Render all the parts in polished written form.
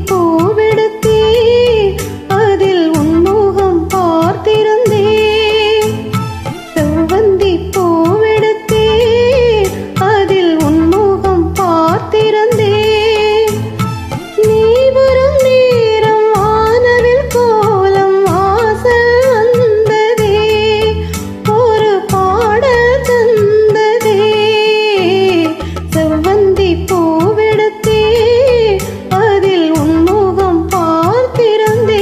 பூவெடுத்தே அதில் உன்முகம் பார்த்திருந்தே செவ்வந்தி பூவெடுத்தே அதில் உன்முகம் பார்த்திருந்தே நீ வரும் நேரம் வானவில் கோலம் வாசல் வந்ததே ஒரு பாடல் தந்ததே செவ்வந்தி பூவெடுத்தே அதில் உன்முகம் பார்த்திருந்தே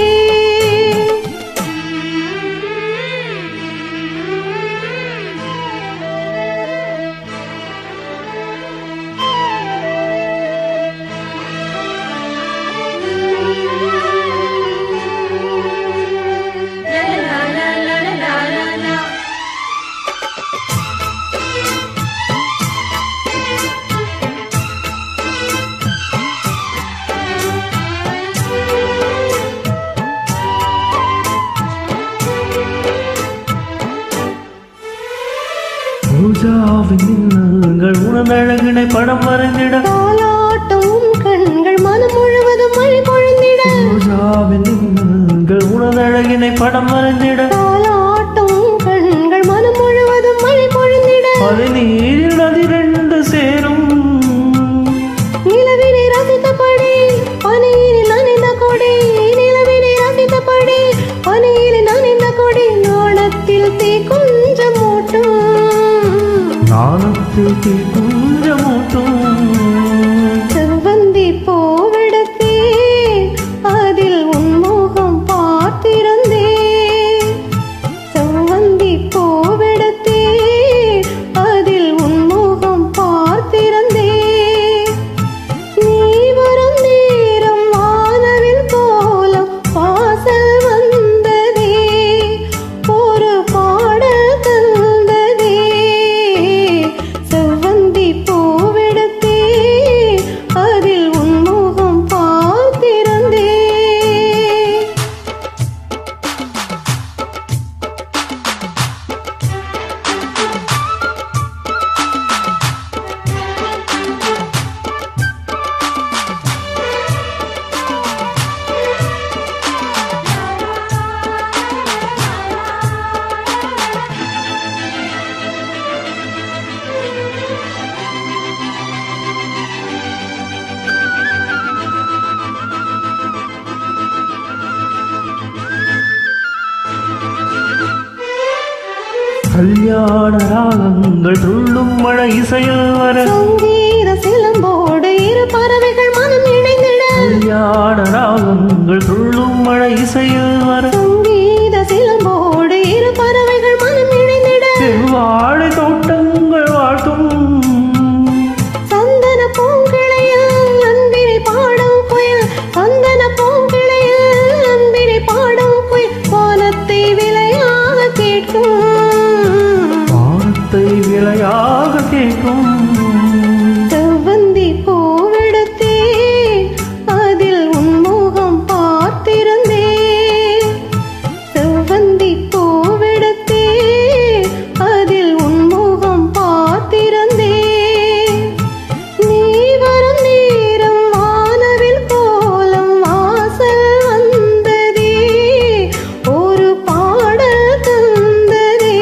பூஜாவின் மின்னல்கள் உணர்ந்தழகினை படம் வரைந்திட தாலாட்டும் கண்கள் மனம் முழுவதும் மழை பொழிந்திட பூஜாவின் மின்னல்கள் உணர்ந்தழகினை படம் வரைந்திட தாலாட்டும் கண்கள் மனம் முழுவதும் மழை பொழிந்திட பனிநீரில் நதி ரெண்டு சேரும் நிலவினை ரசித்தபடி பனியில் நனைந்த கொடி நிலவினை ரசித்தபடி பனியில் நனைந்த கொடி நாணத்தில் தீ கொஞ்சம் மூட்டும் நாணத்தில் தீ குஞ்சமூட்டும் செவ்வந்தி பூவெடுத்தே அதில் உன்முகம் பார்த்திருந்தே செவ்வந்தி பூவெடுத்தே அதில் உன்முகம் பார்த்திருந்தே நீ வரும் நேரம் வானவில் கோலம் வாசல் வந்ததே ஒரு பாடல் தந்ததே செவ்வந்தி பூவெடுத்தே அதில் உன்முகம் பார்த்திருந்தே கல்யாண ராகங்கள் துள்ளும் மழை இசையில் வர சங்கீத சிலம்போடு இரு பறவைகள் மனம் இணைந்திட கல்யாண ராகங்கள் துள்ளும் மழை இசையில் வர சங்கீத சிலம்போடு இரு பறவைகள் மனம் இணைந்திட வாழை தோட்டங்கள் வாழ்த்தும் சந்தன பூங்கிளையில் அன்பினை பாடும் குயில் சந்தன பூங்கிளையில் அன்பினை பாடும் குயில் வானத்தை விளையாக கேட்கும் வானத்தை விளையாக கேட்கும் செவ்வந்தி பூவெடுத்தே அதில் உன்முகம் பார்த்திருந்தே செவ்வந்தி பூவெடுத்தே அதில் உன்முகம் பார்த்திருந்தே நீ வரும் நேரம் வானவில் கோலம் வாசல் வந்ததே ஒரு பாடல் தந்ததே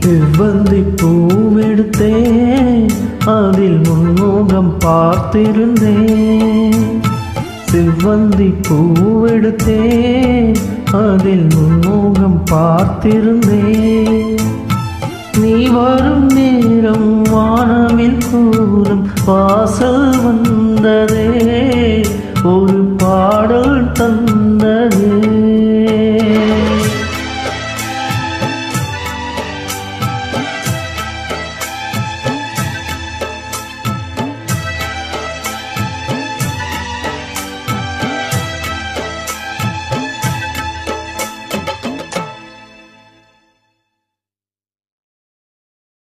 செவ்வந்தி பூவெடுத்தே அதில் உன்முகம் பார்த்திருந்தேன் செவ்வந்தி பூவெடுத்தே அதில் உன்முகம் பார்த்திருந்தேன் நீ வரும் நேரம் வானவில் கூறும் வாசல் வந்ததே ஒரு